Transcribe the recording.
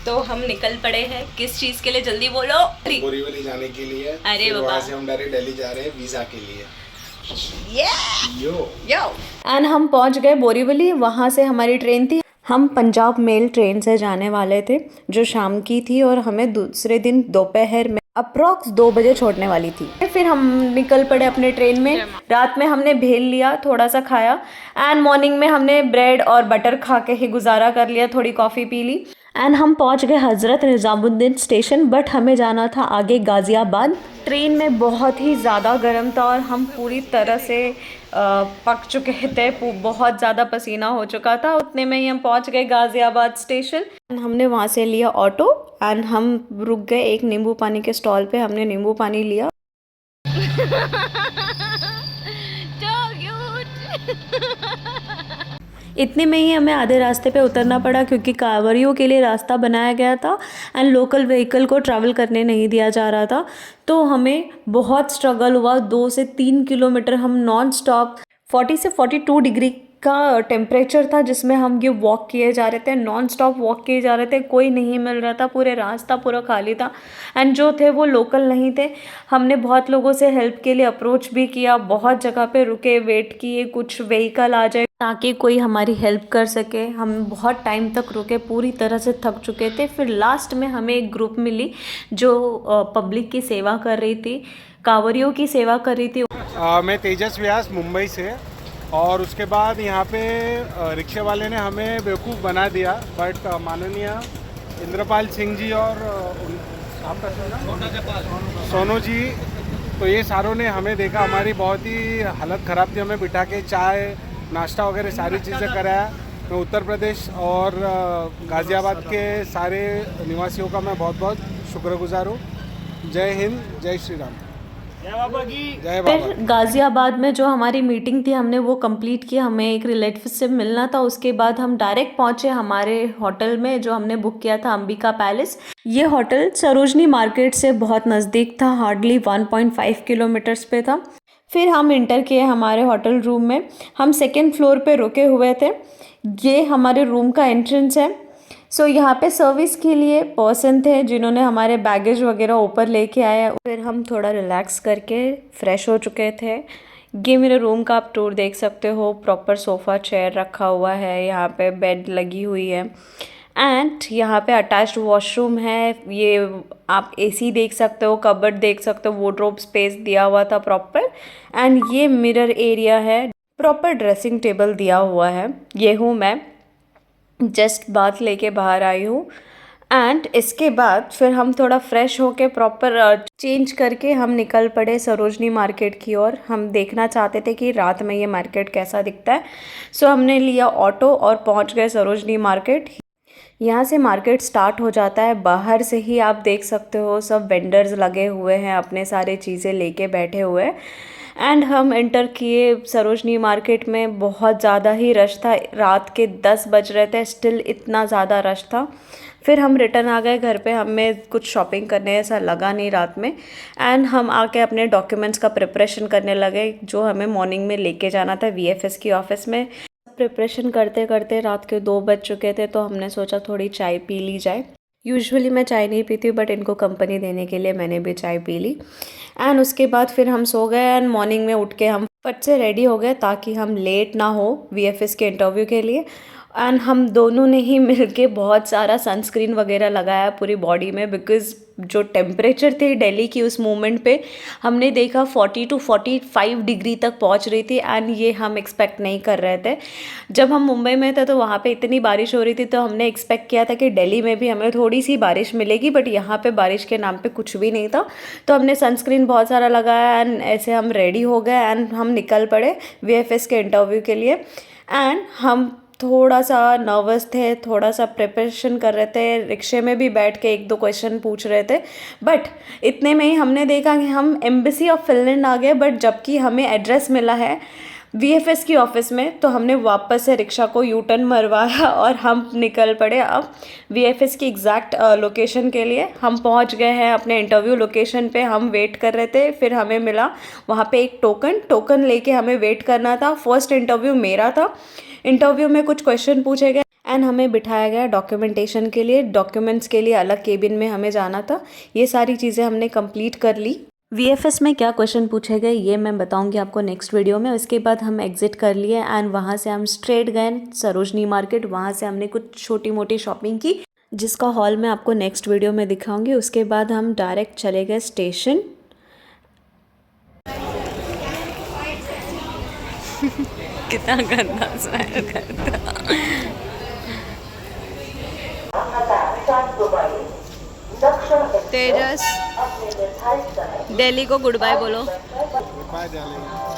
तो हम निकल पड़े हैं। किस चीज के लिए जल्दी बोलो। बोरीवली जाने के लिए। अरे बाबा, वहाँ से हम डायरेक्ट दिल्ली जा रहे हैं वीजा के लिए। यो एंड हम पहुंच गए बोरीवली। वहाँ से हमारी ट्रेन थी, हम पंजाब मेल ट्रेन से जाने वाले थे जो शाम की थी और हमें दूसरे दिन दोपहर में अप्रॉक्स 2 बजे छोड़ने वाली थी। फिर हम निकल पड़े अपने ट्रेन में। रात में हमने भेल लिया, थोड़ा सा खाया एंड मॉर्निंग में हमने ब्रेड और बटर खा के ही गुजारा कर लिया, थोड़ी कॉफ़ी पी ली एंड हम पहुंच गए हज़रत निज़ामुद्दीन स्टेशन। बट हमें जाना था आगे गाज़ियाबाद। ट्रेन में बहुत ही ज़्यादा गर्म था और हम पूरी तरह से पक चुके थे, बहुत ज़्यादा पसीना हो चुका था। उतने में ही हम पहुंच गए गाज़ियाबाद स्टेशन। हमने वहाँ से लिया ऑटो एंड हम रुक गए एक नींबू पानी के स्टॉल पे। हमने नींबू पानी लिया। इतने में ही हमें आधे रास्ते पे उतरना पड़ा क्योंकि कांवरियों के लिए रास्ता बनाया गया था एंड लोकल व्हीकल को ट्रैवल करने नहीं दिया जा रहा था। तो हमें बहुत स्ट्रगल हुआ। 2 से 3 किलोमीटर हम नॉन स्टॉप 40 से 42 डिग्री का टेम्परेचर था जिसमें हम ये वॉक किए जा रहे थे, नॉन स्टॉप वॉक किए जा रहे थे। कोई नहीं मिल रहा था, पूरे रास्ता पूरा खाली था एंड जो थे वो लोकल नहीं थे। हमने बहुत लोगों से हेल्प के लिए अप्रोच भी किया, बहुत जगह पे रुके, वेट किए कुछ व्हीकल आ जाए ताकि कोई हमारी हेल्प कर सके। हम बहुत टाइम तक रुके, पूरी तरह से थक चुके थे। फिर लास्ट में हमें एक ग्रुप मिली जो पब्लिक की सेवा कर रही थी, कांवरियों की सेवा कर रही थी। मैं तेजस व्यास मुंबई से, और उसके बाद यहाँ पे रिक्शे वाले ने हमें बेवकूफ़ बना दिया। बट माननीय इंद्रपाल सिंह जी और आपका सोनू जी, तो ये सारों ने हमें देखा, हमारी बहुत ही हालत ख़राब थी, हमें बिठा के चाय नाश्ता वगैरह सारी चीज़ें कराया। मैं उत्तर प्रदेश और गाज़ियाबाद के सारे निवासियों का मैं बहुत बहुत शुक्रगुजार हूँ। जय हिंद, जय श्री राम, जय बाबा की जय। फिर गाज़ियाबाद में जो हमारी मीटिंग थी हमने वो कंप्लीट की। हमें एक रिलेटिव से मिलना था। उसके बाद हम डायरेक्ट पहुंचे हमारे होटल में जो हमने बुक किया था, अंबिका पैलेस। ये होटल सरोजनी मार्केट से बहुत नज़दीक था, हार्डली 1.5 किलोमीटर्स पे था। फिर हम इंटर किए हमारे होटल रूम में। हम 2nd फ्लोर पे रुके हुए थे। ये हमारे रूम का एंट्रेंस है। सो यहाँ पे सर्विस के लिए पर्सन थे जिन्होंने हमारे बैगेज वगैरह ऊपर लेके आए। फिर हम थोड़ा रिलैक्स करके फ्रेश हो चुके थे। ये मेरे रूम का आप टूर देख सकते हो। प्रॉपर सोफ़ा चेयर रखा हुआ है, यहाँ पे बेड लगी हुई है एंड यहाँ पे अटैच्ड वॉशरूम है। ये आप एसी देख सकते हो, कबर्ड देख सकते हो, वार्डरोब स्पेस दिया हुआ था प्रॉपर एंड ये मिरर एरिया है। प्रॉपर ड्रेसिंग टेबल दिया हुआ है। ये हूँ मैं, जस्ट बाथ लेके बाहर आई हूँ एंड इसके बाद फिर हम थोड़ा फ्रेश होके प्रॉपर चेंज करके हम निकल पड़े सरोजनी मार्केट की ओर। हम देखना चाहते थे कि रात में ये मार्केट कैसा दिखता है। सो हमने लिया ऑटो और पहुँच गए सरोजनी मार्केट। यहाँ से मार्केट स्टार्ट हो जाता है। बाहर से ही आप देख सकते हो सब वेंडर्स लगे हुए हैं, अपने सारे चीज़ें लेके बैठे हुए हैं एंड हम एंटर किए सरोजनी मार्केट में। बहुत ज़्यादा ही रश था, रात के 10 बज रहे थे, स्टिल इतना ज़्यादा रश था। फिर हम रिटर्न आ गए घर पे। हमें कुछ शॉपिंग करने ऐसा लगा नहीं रात में एंड हम आके अपने डॉक्यूमेंट्स का प्रिपरेशन करने लगे जो हमें मॉर्निंग में लेके जाना था वीएफएस की ऑफिस में। प्रिपरेशन करते करते रात के 2 बज चुके थे तो हमने सोचा थोड़ी चाय पी ली जाए। यूजुअली मैं चाय नहीं पीती बट इनको कंपनी देने के लिए मैंने भी चाय पी ली एंड उसके बाद फिर हम सो गए एंड मॉर्निंग में उठ के हम फट से रेडी हो गए ताकि हम लेट ना हो वीएफएस के इंटरव्यू के लिए। एंड हम दोनों ने ही मिलके बहुत सारा सनस्क्रीन वगैरह लगाया पूरी बॉडी में, बिकॉज़ जो टेम्परेचर थी दिल्ली की उस मोमेंट पे हमने देखा 40 to 45 डिग्री तक पहुंच रही थी एंड ये हम एक्सपेक्ट नहीं कर रहे थे। जब हम मुंबई में थे तो वहाँ पे इतनी बारिश हो रही थी तो हमने एक्सपेक्ट किया था कि दिल्ली में भी हमें थोड़ी सी बारिश मिलेगी, बट यहाँ पे बारिश के नाम पे कुछ भी नहीं था। तो हमने सनस्क्रीन बहुत सारा लगाया एंड ऐसे हम रेडी हो गए एंड हम निकल पड़े वीएफएस के इंटरव्यू के लिए। एंड हम थोड़ा सा नर्वस थे, थोड़ा सा प्रिपरेशन कर रहे थे, रिक्शे में भी बैठ के 1-2 क्वेश्चन पूछ रहे थे। बट इतने में ही हमने देखा कि हम एम्बेसी ऑफ फिनलैंड आ गए, बट जबकि हमें एड्रेस मिला है वीएफएस की ऑफिस में। तो हमने वापस से रिक्शा को यू टर्न मरवाया और हम निकल पड़े अब वीएफएस की एग्जैक्ट लोकेशन के लिए। हम पहुंच गए हैं अपने इंटरव्यू लोकेशन पे। हम वेट कर रहे थे, फिर हमें मिला वहाँ पे एक टोकन लेके हमें वेट करना था। फर्स्ट इंटरव्यू मेरा था। इंटरव्यू में कुछ क्वेश्चन पूछे गए एंड हमें बिठाया गया डॉक्यूमेंटेशन के लिए, डॉक्यूमेंट्स के लिए अलग केबिन में हमें जाना था। ये सारी चीज़ें हमने कंप्लीट कर ली। VFS में क्या क्वेश्चन पूछे गए ये मैं बताऊंगी आपको नेक्स्ट वीडियो में। उसके बाद हम एग्जिट कर लिए एंड वहाँ से हम स्ट्रेट गए सरोजनी मार्केट। वहाँ से हमने कुछ छोटी मोटी शॉपिंग की जिसका हॉल मैं आपको नेक्स्ट वीडियो में दिखाऊंगी। उसके बाद हम डायरेक्ट चले गए स्टेशन। कितना गंदा स्मेल करता। तेजस दिल्ली को गुड बाय बोलो। Bye darling.